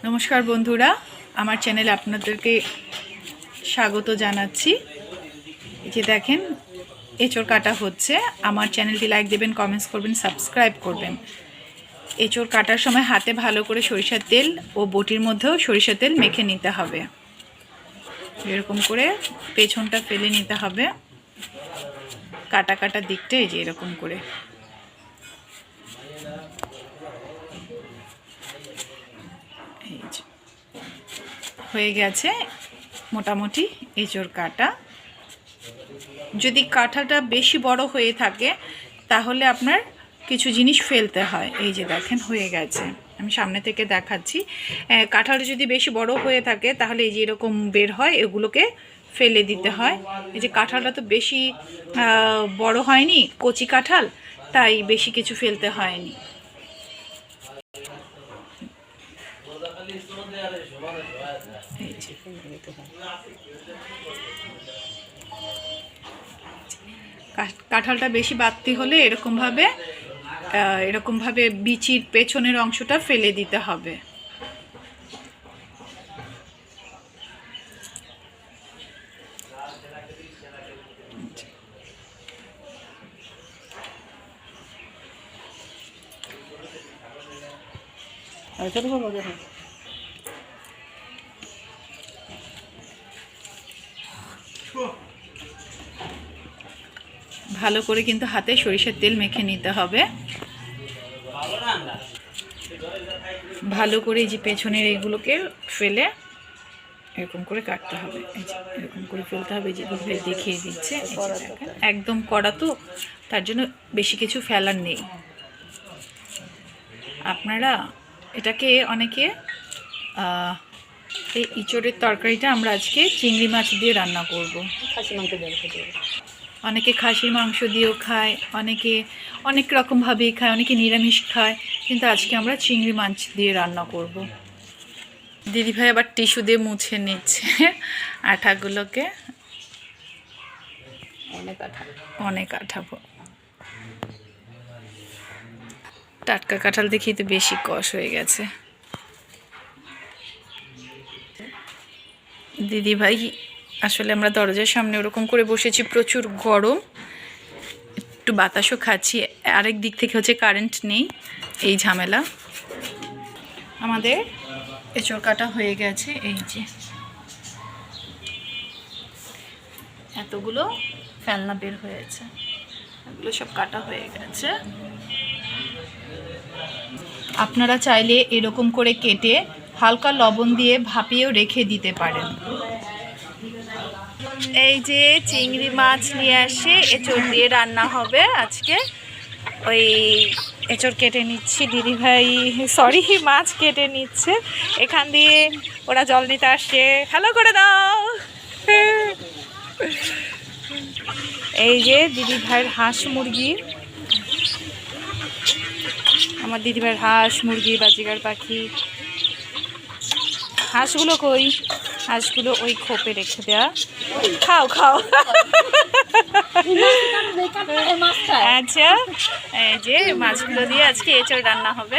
নমস্কার বন্ধুরা, আমার চ্যানেলে আপনাদেরকে স্বাগত জানাচ্ছি। এই যে দেখেন এঁচড় কাটা হচ্ছে। আমার চ্যানেলটি লাইক দেবেন, কমেন্টস করবেন, সাবস্ক্রাইব করবেন। এঁচড় কাটার সময় হাতে ভালো করে সরিষার তেল ও বটির মধ্যেও সরিষার তেল মেখে নিতে হবে। এরকম করে পেছনটা ফেলে নিতে হবে, কাটা কাটা দিকটা এই যে এরকম করে। হয়ে গেছে মোটামুটি এঁচড় কাটা। যদি কাঁঠালটা বেশি বড় হয়ে থাকে তাহলে আপনার কিছু জিনিস ফেলতে হয়। এই যে দেখেন হয়ে গেছে, আমি সামনে থেকে দেখাচ্ছি। কাঁঠালটা যদি বেশি বড় হয়ে থাকে তাহলে এই যে এরকম বের হয়, এগুলোকে ফেলে দিতে হয়। এই যে কাঁঠালটা তো বেশি বড় হয়নি, কচি কাঁঠাল, তাই বেশি কিছু ফেলতে হয়নি। কাঁঠালটা বেশি বাড়তি হলে এরকমভাবে বিচির পেছনের অংশটা ফেলে দিতে হবে। ভালো করে কিন্তু হাতে সরিষার তেল মেখে নিতে হবে। ভালো করে এই যে পেছনের এইগুলোকে ফেলে এরকম করে কাটতে হবে। এই যে এরকম করে ফেলতে হবে, যে দেখিয়ে দিচ্ছে। একদম কড়া তো, তার জন্য বেশি কিছু ফেলার নেই। আপনারা এটাকে অনেকে এই ইঁচড়ের তরকারিটা আমরা আজকে চিংড়ি মাছ দিয়ে রান্না করব। অনেকে খাসির মাংস দিয়েও খায়, অনেকে অনেক রকমভাবেই খায়, অনেকে নিরামিষ খায়, কিন্তু আজকে আমরা চিংড়ি মাছ দিয়ে রান্না করব। দিদিভাই আবার টিস্যু দিয়ে মুছে নিচ্ছে আঠাগুলোকে। অনেক আঠা। টাটকা কাঁঠাল দেখেই তো বেশি কষ হয়ে গেছে। দিদিভাই আসলে আমরা দরজার সামনে ওরকম করে বসেছি, প্রচুর গরম, একটু বাতাসও খাচ্ছি। আরেক দিক থেকে হচ্ছে কারেন্ট নেই, এই ঝামেলা। আমাদের এঁচড় কাটা হয়ে গেছে। এই যে এতগুলো ফেলনা বের হয়েছে, এগুলো সব কাটা হয়ে গেছে। আপনারা চাইলে এরকম করে কেটে হালকা লবণ দিয়ে ভাপিয়েও রেখে দিতে পারেন। এই যে চিংড়ি মাছ নিয়ে আসে, এঁচড় দিয়ে রান্না হবে আজকে। ওই এঁচড় কেটে নিচ্ছি, দিদিভাই মাছ কেটে নিচ্ছে। এখান দিয়ে ওরা জল নিতে আসছে। হ্যালো করে দাও। এই যে দিদিভাইয়ের হাঁস মুরগি, আমার দিদিভাইয়ের হাঁস মুরগি, বাজিগার পাখি। হাঁসগুলো কই? হাঁসগুলো ওই খোপে রেখে দেয়া। খাও খাও। আচ্ছা, এই যে মাছগুলো দিয়ে আজকে এঁচড় রান্না হবে।